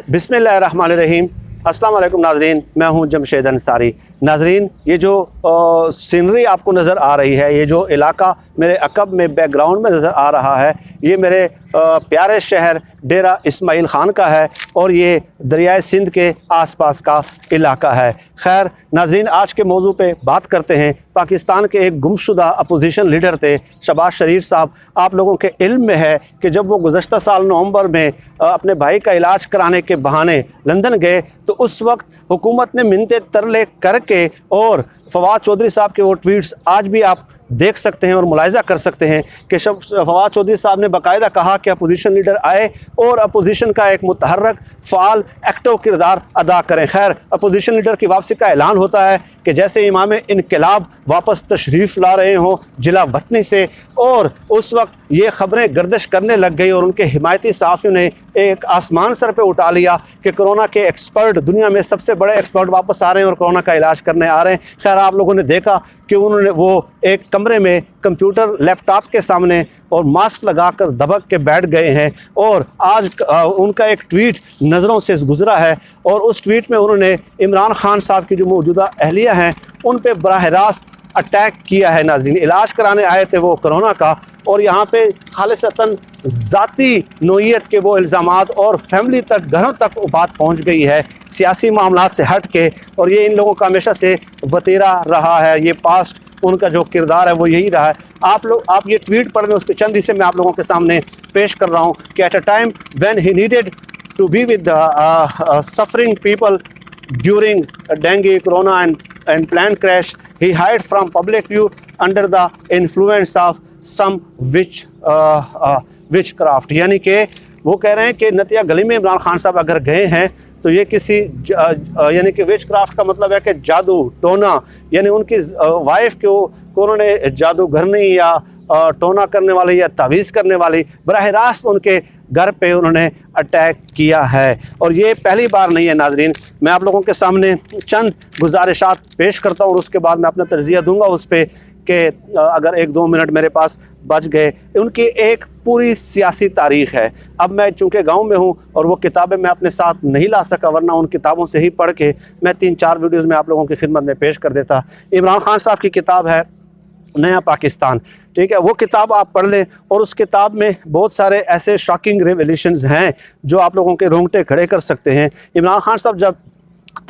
बिस्मिल्लाहिर्रहमानिर्रहीम। अस्सलाम वालेकुम नाज़रीन, मैं हूं जमशेद अंसारी। नाज़रीन, ये जो सीनरी आपको नज़र आ रही है, ये जो इलाका मेरे अकब में बैकग्राउंड में नज़र आ रहा है, ये मेरे प्यारे शहर डेरा इस्माइल ख़ान का है और ये दरियाए सिंध के आसपास का इलाका है। खैर नाज़रीन, आज के मौजू पे बात करते हैं। पाकिस्तान के एक गुमशुदा अपोजिशन लीडर थे शहबाज शरीफ साहब। आप लोगों के इल्म में है कि जब वो गुज़श्ता साल नवंबर में अपने भाई का इलाज कराने के बहाने लंदन गए तो उस वक्त हुकूमत ने मिन्नतें तरले करके, और फवाद चौधरी साहब के वो ट्वीट्स आज भी आप देख सकते हैं और मुलाहिज़ा कर सकते हैं कि फवाद चौधरी साहब ने बाकायदा कहा कि अपोजिशन लीडर आए और अपोजिशन का एक मुतहर्रक फ़ाल एक्टिव किरदार अदा करें। खैर अपोजिशन लीडर की वापसी का ऐलान होता है कि जैसे इमाम इनकलाब वापस तशरीफ़ ला रहे हों जिला वतनी से, और उस वक्त ये ख़बरें गर्दिश करने लग गई और उनके हिमायती सहाफ़ियों ने एक आसमान सर पे उठा लिया कि कोरोना के एक्सपर्ट, दुनिया में सबसे बड़े एक्सपर्ट वापस आ रहे हैं और कोरोना का इलाज करने आ रहे हैं। खैर आप लोगों ने देखा कि उन्होंने वो एक कमरे में कंप्यूटर लैपटॉप के सामने और मास्क लगाकर दबक के बैठ गए हैं, और आज उनका एक ट्वीट नज़रों से गुजरा है और उस ट्वीट में उन्होंने इमरान खान साहब की जो मौजूदा अहलिया हैं उन पर बराह रास्त अटैक किया है। नाज़रीन, इलाज कराने आए थे वो कोरोना का, और यहाँ पे खालिसतन ज़ाती नोयत के वो इल्ज़ामात और फैमिली तक, घरों तक बात पहुँच गई है सियासी मामलात से हट के। और ये इन लोगों का हमेशा से वतीरा रहा है, ये पास्ट उनका जो किरदार है वो यही रहा है। आप ये ट्वीट पढ़ लें, उसके चंद हिस्से मैं आप लोगों के सामने पेश कर रहा हूँ कि at a time when he needed to be with suffering people during dengue, corona and plane crash, he hid from public view under the influence of some witchcraft। यानी कि वो कह रहे हैं कि नतिया गली में इमरान खान साहब अगर गए हैं तो ये किसी यानी कि विचक्राफ्ट का मतलब है कि जादू टोना, यानी उनकी वाइफ को उन्होंने जादूगरनी या टोना करने वाले या तावीज़ करने वाली बराह रास्त उनके घर पे उन्होंने अटैक किया है। और ये पहली बार नहीं है। नाजरीन, मैं आप लोगों के सामने चंद गुजारिशात पेश करता हूँ और उसके बाद मैं अपना तर्जिया दूंगा उस पर कि अगर 1-2 मिनट मेरे पास बच गए। उनकी एक पूरी सियासी तारीख़ है। अब मैं चूँकि गांव में हूँ और वो किताबें मैं अपने साथ नहीं ला सका, वरना उन किताबों से ही पढ़ के मैं 3-4 वीडियोज़ में आप लोगों की खिदमत में पेश कर देता। इमरान खान साहब की किताब है नया पाकिस्तान, ठीक है, वो किताब आप पढ़ लें और उस किताब में बहुत सारे ऐसे शॉकिंग रेवलेशंस हैं जो आप लोगों के रोंगटे खड़े कर सकते हैं। इमरान खान साहब जब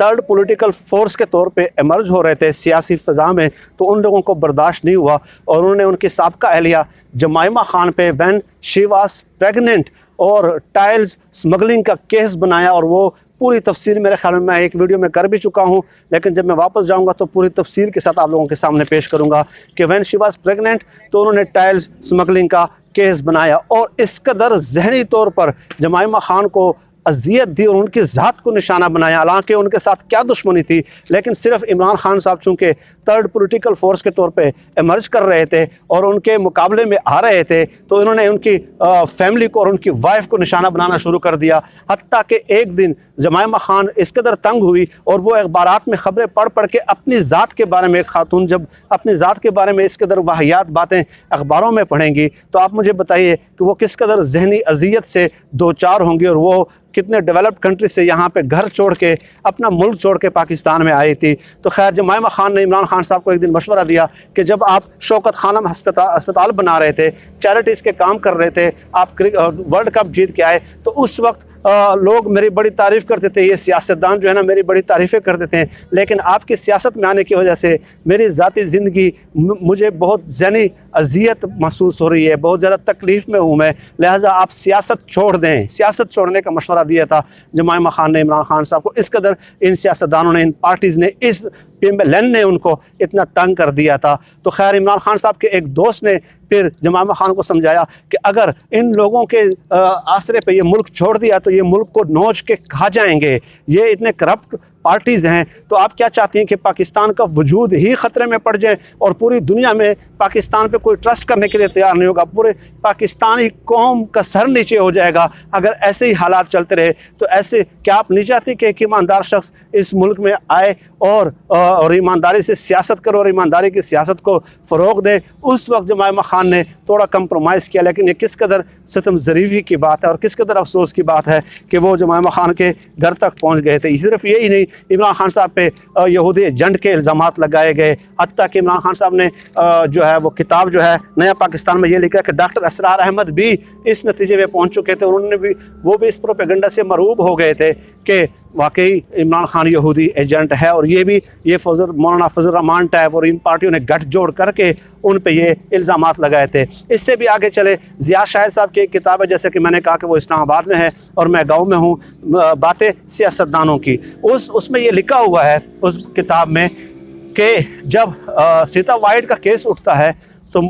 थर्ड पॉलिटिकल फोर्स के तौर पे इमर्ज हो रहे थे सियासी फ़ज़ा में, तो उन लोगों को बर्दाश्त नहीं हुआ और उन्होंने उनकी साबिक़ा अहलिया जमाइमा खान पे व्हेन शी वाज प्रेग्नेंट और टाइल्स स्मगलिंग का केस बनाया, और वो पूरी तफसीर मेरे ख्याल में मैं एक वीडियो में कर भी चुका हूँ, लेकिन जब मैं वापस जाऊँगा तो पूरी तफसीर के साथ आप लोगों के सामने पेश करूँगा कि व्हेन शी वाज प्रेग्नेंट तो उन्होंने टाइल्स स्मगलिंग का केस बनाया और इस कदर जहनी तौर पर जमाइमा खान को अजियत दी और उनकी ज़ात को निशाना बनाया। हालांकि उनके साथ क्या दुश्मनी थी, लेकिन सिर्फ इमरान खान साहब चूँकि थर्ड पॉलिटिकल फोर्स के तौर पे इमर्ज कर रहे थे और उनके मुकाबले में आ रहे थे, तो इन्होंने उनकी फैमिली को और उनकी वाइफ को निशाना बनाना शुरू कर दिया। हत्ता कि एक दिन जमाइमा खान इस कदर तंग हुई और वो अखबारात में ख़बरें पढ़ पढ़ के अपनी ज़ात के बारे में, खातून जब अपनी ज़ात के बारे में इस कदर वाहियात बातें अखबारों में पढ़ेंगी तो आप मुझे बताइए कि वो किस कदर जहनी अजियत से दो चार होंगी और वो कितने डेवलप्ड कंट्री से यहाँ पे घर छोड़ के, अपना मुल्क छोड़ के पाकिस्तान में आई थी। तो खैर जमाइमा खान ने इमरान खान साहब को एक दिन मशवरा दिया कि जब आप शौकत खानम अस्पताल बना रहे थे, चैरिटीज़ के काम कर रहे थे, आप वर्ल्ड कप जीत के आए, तो उस वक्त लोग मेरी बड़ी तारीफ़ करते थे, ये सियासतदान जो है ना मेरी बड़ी तारीफ़ें करते थे, लेकिन आपकी सियासत में आने की वजह से मेरी ज़ाती ज़िंदगी मुझे बहुत ज़हनी अजियत महसूस हो रही है, बहुत ज़्यादा तकलीफ़ में हूँ मैं, लिहाजा आप सियासत छोड़ दें। सियासत छोड़ने का मशवरा दिया था जमाइमा खान ने इमरान खान साहब को। इस कदर इन सियासतदानों ने, इन पार्टीज़ ने, इस PMLN ने उनको इतना तंग कर दिया था। तो खैर इमरान खान साहब के एक दोस्त ने फिर जमाइमा खान को समझाया कि अगर इन लोगों के आसरे पे ये मुल्क छोड़ दिया तो ये मुल्क को नोच के खा जाएंगे, ये इतने करप्ट पार्टीज़ हैं, तो आप क्या चाहती हैं कि पाकिस्तान का वजूद ही ख़तरे में पड़ जाए और पूरी दुनिया में पाकिस्तान पे कोई ट्रस्ट करने के लिए तैयार नहीं होगा, पूरे पाकिस्तानी कौम का सर नीचे हो जाएगा अगर ऐसे ही हालात चलते रहे। तो ऐसे क्या आप नहीं चाहती कि एक ईमानदार शख्स इस मुल्क में आए और ईमानदारी से सियासत करे और ईमानदारी की सियासत को फ़रोग़ दे? उस वक्त जुमैमा खान ने थोड़ा कंप्रोमाइज़ किया, लेकिन ये किस कदर सितम ज़रीफ़ी की बात है और किस कदर अफसोस की बात है कि वो जुमैमा खान के घर तक पहुँच गए थे। सिर्फ यही नहीं, इमरान खान साहब पे यहूदी एजेंट के इल्ज़ामात लगाए गए, हत्ता कि इमरान खान साहब ने जो है वो किताब जो है नया पाकिस्तान में ये लिखा कि डॉक्टर असरार अहमद भी इस नतीजे में पहुँच चुके थे, उन्होंने भी वो भी इस प्रोपेगेंडा से मरूब हो गए थे कि वाकई इमरान खान यहूदी एजेंट है। और ये मौलाना फजल रहमान टाइप और इन पार्टियों ने गठजोड़ करके उन पे ये इल्ज़ामात लगाए थे। इससे भी आगे चले, ज़िया शाहिद साहब की एक किताब है, जैसे कि मैंने कहा कि वो इस्लामाबाद में है और मैं गाँव में हूँ, बातें सियासतदानों की, उसमें ये लिखा हुआ है उस किताब में कि जब सीता वाइड का केस उठता है तो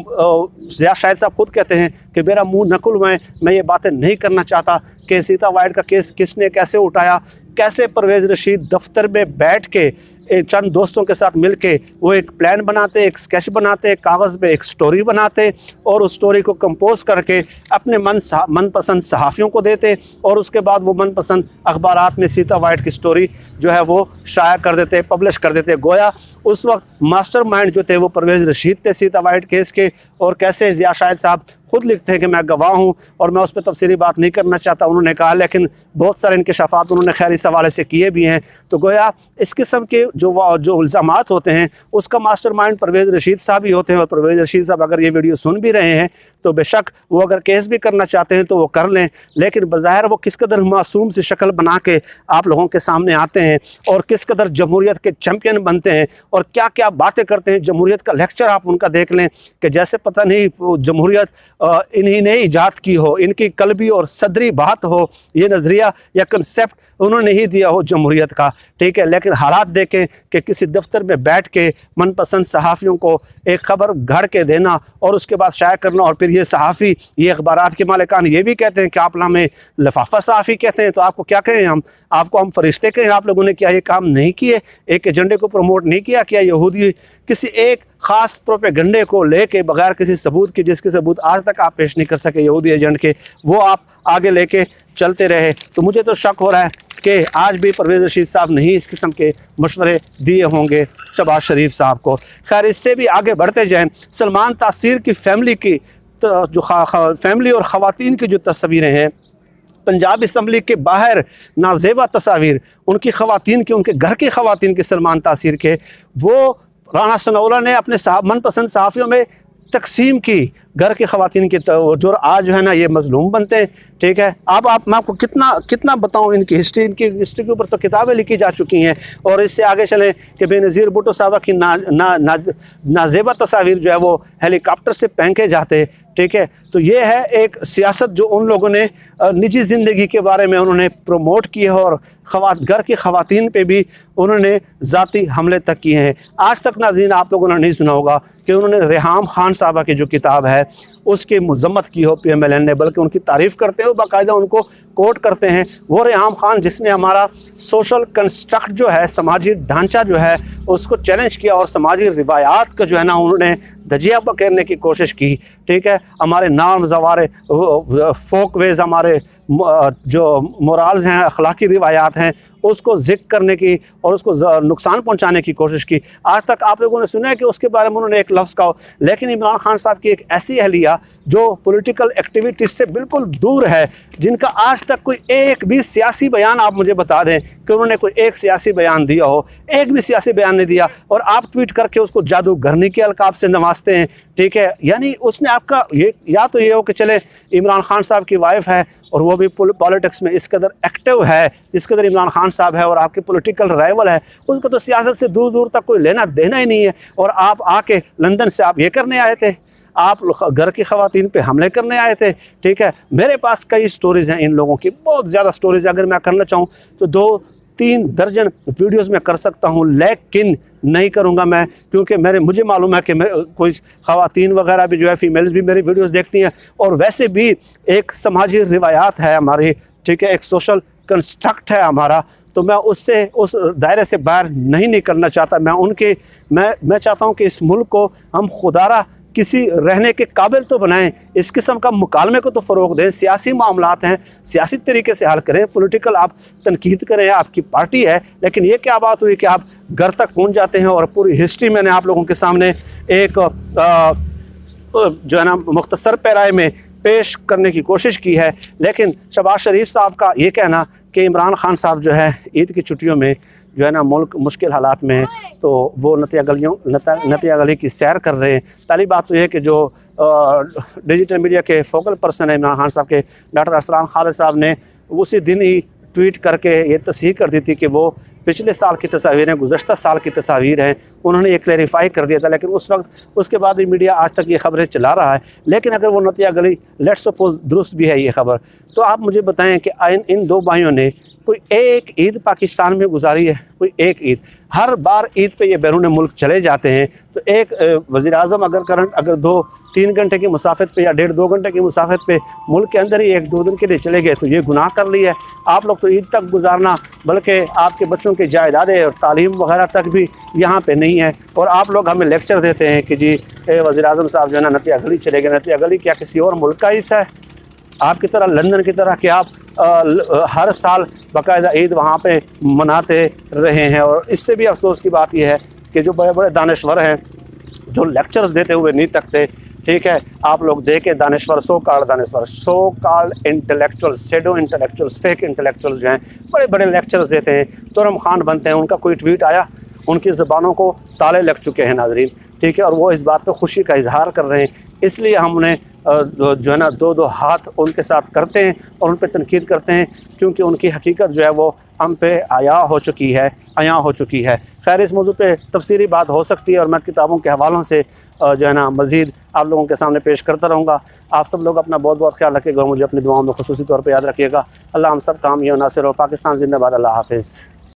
ज़िया शाहिद साहब खुद कहते हैं कि मेरा मुंह न खुलवाएं, मैं ये बातें नहीं करना चाहता कि सीता वाइड का केस किसने कैसे उठाया, कैसे परवेज़ रशीद दफ्तर में बैठ के चंद दोस्तों के साथ मिलके वो एक प्लान बनाते, एक स्केच बनाते, कागज़ पे एक स्टोरी बनाते और उस स्टोरी को कंपोज करके अपने मनपसंद सहाफ़ियों को देते और उसके बाद वो मनपसंद अखबारात में सीता वाइड की स्टोरी जो है वो शाया कर देते, पब्लिश कर देते। गोया उस वक्त मास्टरमाइंड जो थे वो परवेज़ रशीद थे सीता वाइड केस के। और कैसे ज़िया शाहिद साहब खुद लिखते हैं कि मैं गवाह हूँ और मैं उस पर तफसीली बात नहीं करना चाहता, उन्होंने कहा, लेकिन बहुत सारे इंकशाफात उन्होंने खैर इस हवाले से किए भी हैं। तो गोया इस किस्म के जो इल्ज़ामात होते हैं उसका मास्टरमाइंड परवेज़ रशीद साहब ही होते हैं। और परवेज़ रशीद साहब अगर ये वीडियो सुन भी रहे हैं तो बेशक वो अगर केस भी करना चाहते हैं तो वो कर लें, लेकिन बज़ाहिर वो किस कदर मासूम सी शक्ल बना के आप लोगों के सामने आते हैं और किस कदर जमहूरियत के चैम्पियन बनते हैं और क्या क्या बातें करते हैं। जमहूरियत का लेक्चर आप उनका देख लें कि जैसे पता नहीं जमहूरियत इन्हीं ने ईजाद की हो, इनकी कल्बी और सदरी बात हो, ये नज़रिया या कंसेप्ट उन्होंने ही दिया हो जमहूरियत का, ठीक है। लेकिन हालात देखें कि किसी दफ्तर में बैठ के मनपसंद सहाफ़ियों को एक ख़बर घड़ के देना और उसके बाद शाया करना, और फिर ये सहाफ़ी, ये अखबारात के मालिकान ये भी कहते हैं कि आप हमें लफाफा सहाफ़ी कहते हैं, तो आपको क्या कहें हम, आपको हम फरिश्ते कहें? आप लोगों ने क्या ये काम नहीं किए, एक एजेंडे को प्रमोट नहीं किया? क्या यहूदी किसी एक ख़ास प्रोपेगेंडे को लेके बगैर किसी सबूत के, जिसके सबूत आज तक आप पेश नहीं कर सके यहूदी एजेंट के, वो आप आगे लेके चलते रहे? तो मुझे तो शक हो रहा है कि आज भी परवेज़ रशीद साहब ने ही इस किस्म के मशवरे दिए होंगे शहबाज शरीफ साहब को। खैर, इससे भी आगे बढ़ते जाएँ, सलमान तासीर की फ़ैमिली की जो फैमिली और ख़वातीन की जो तस्वीरें हैं पंजाब असम्बली के बाहर, नाजेबा तस्वीर उनकी ख़वातीन की, उनके घर की ख़वातीन की सलमान तासीर के, वो राना सनाउल्लाह ने अपने मनपसंद सहाफ़ियों में तकसीम की घर की ख़वातीन की, जो आज जो है ना ये मज़लूम बनते हैं, ठीक है। अब मैं आपको कितना बताऊं इनकी हिस्ट्री के ऊपर तो किताबें लिखी जा चुकी हैं। और इससे आगे चलें कि बेनज़ीर भुट्टो साहबा की नाजेबा तस्वीर जो है वो हेलीकॉप्टर से फेंके जाते, ठीक है। तो ये है एक सियासत जो उन लोगों ने निजी ज़िंदगी के बारे में उन्होंने प्रमोट की है और घर की ख़वातीन पे भी उन्होंने ज़ाती हमले तक किए हैं। आज तक नाज़रीन आप लोगों ने नहीं सुना होगा कि उन्होंने रेहाम खान साहबा की जो किताब है उसकी मज़म्मत की हो PMLN ने, बल्कि उनकी तारीफ़ करते हैं, बाकायदा उनको कोट करते हैं। वो रेहाम खान जिसने हमारा सोशल कंस्ट्रक्ट जो है, समाजी ढांचा जो है उसको चैलेंज किया और समाजी रिवायात का जो है ना उन्होंने धजिया पकड़ने की कोशिश की, ठीक है। हमारे नॉर्म्स, हमारे फोक वेज, हमारे जो मोराल्स हैं, अखलाकी रिवायात हैं, उसको ज़िक्र करने की और उसको नुकसान पहुंचाने की कोशिश की। आज तक आप लोगों ने सुना है कि उसके बारे में उन्होंने एक लफ्ज़ कहा, लेकिन इमरान खान साहब की एक ऐसी अहलिया जो पॉलिटिकल एक्टिविटीज़ से बिल्कुल दूर है, जिनका आज तक कोई एक भी सियासी बयान आप मुझे बता दें कि उन्होंने कोई एक सियासी बयान दिया हो, एक भी सियासी बयान नहीं दिया, और आप ट्वीट करके उसको जादूगरनी के अलकाब से नवाजते हैं, ठीक है। यानी उसने आपका ये, या तो ये हो कि चले इमरान खान साहब की वाइफ है और वो भी पॉलिटिक्स में इस कदर एक्टिव है जिस कदर इमरान खान साहब है, और आपके पॉलिटिकल राइवल है, उसका तो सियासत से दूर दूर तक कोई लेना देना ही नहीं है। और आप आके लंदन से आप ये करने आए थे, आप घर की ख़वातीन पे हमले करने आए थे, ठीक है। मेरे पास कई स्टोरीज़ हैं इन लोगों की, बहुत ज़्यादा स्टोरीज़। अगर मैं करना चाहूँ तो 2-3 दर्जन वीडियोस में कर सकता हूँ, लेकिन नहीं करूँगा मैं, क्योंकि मुझे मालूम है कि कोई ख़वातीन वगैरह भी जो है, फीमेल्स भी मेरी वीडियोस देखती हैं, और वैसे भी एक समाजी रिवायात है हमारी, ठीक है, एक सोशल कंस्ट्रक्ट है हमारा, तो मैं उससे उस दायरे से बाहर नहीं निकलना चाहता। मैं चाहता हूँ कि इस मुल्क को हम खुदारा किसी रहने के काबिल तो बनाएं, इस किस्म का मुकालमे को तो फ़रोग़ दें। सियासी मामलात हैं, सियासी तरीके से हल करें। पॉलिटिकल आप तनकीद करें, आपकी पार्टी है, लेकिन ये क्या बात हुई कि आप घर तक पहुंच जाते हैं। और पूरी हिस्ट्री मैंने आप लोगों के सामने एक जो है ना मुख्तसर पैराए में पेश करने की कोशिश की है। लेकिन शहबाज शरीफ साहब का ये कहना कि इमरान खान साहब जो है ईद की छुट्टियों में जो है ना मुल्क मुश्किल हालात में है, तो वो नतिया गली की सैर कर रहे हैं। पहली बात तो ये है कि जो डिजिटल मीडिया के फोकल पर्सन है इमरान खान साहब के, डॉक्टर अरसलान खालिद साहब ने उसी दिन ही ट्वीट करके ये तस्दीक कर दी थी कि वो पिछले साल की तस्वीरें गुज़श्ता साल की तस्वीर हैं। उन्होंने ये क्लैरिफाई कर दिया था, लेकिन उस वक्त उसके बाद भी मीडिया आज तक ये खबरें चला रहा है। लेकिन अगर वो नतिया गली लेट्स सपोज दुरुस्त भी है ये खबर, तो आप मुझे बताएं कि इन दो भाइयों ने कोई एक ईद पाकिस्तान में गुजारी है? कोई एक ईद? हर बार ईद पे ये बैरून मुल्क चले जाते हैं। तो एक वज़ीर आज़म अगर 2-3 घंटे की मुसाफत पे या 1.5-2 घंटे की मुसाफत पे मुल्क के अंदर ही 1-2 दिन के लिए चले गए, तो ये गुनाह कर लिया है। आप लोग तो ईद तक गुजारना, बल्कि आपके बच्चों के जायदादे और तालीम वगैरह तक भी यहाँ पे नहीं है, और आप लोग हमें लेक्चर देते हैं कि जी वज़ीर आज़म साहब जो है ना नतिया गली चले गए। नतिया गली क्या किसी और मुल्क का हिस्सा है? आपकी तरह लंदन की तरह कि आप हर साल बाकायदा ईद वहाँ पे मनाते रहे हैं। और इससे भी अफसोस की बात यह है कि जो बड़े बड़े दानश्वर हैं जो लेक्चर्स देते हुए नहीं थकते, ठीक है, आप लोग देखें दानश्वर, so called intellectuals, shadow intellectuals, fake intellectuals जो हैं बड़े बड़े लेक्चर्स देते हैं, तुरम खान बनते हैं। उनका कोई ट्वीट आया, उनकी ज़बानों को ताले लग चुके हैं नाज़रीन, ठीक है, और वो इस बात पर खुशी का इजहार कर रहे हैं। इसलिए हमने जो है ना दो हाथ उनके साथ करते हैं और उन पर तनकीद करते हैं, क्योंकि उनकी हकीकत जो है वो हम पे आया हो चुकी है। खैर, इस मौजू पे तफसीरी बात हो सकती है और मैं किताबों के हवालों से जो है ना मज़ीद आप लोगों के सामने पेश करता रहूँगा। आप सब लोग अपना बहुत बहुत ख्याल रखिएगा, मुझे अपनी दुआओं में ख़ुसूसी तौर पर याद रखिएगा। अल्लाह हम सब काम ये नासिर हो। पाकिस्तान जिंदाबाद। अल्लाह हाफिज़।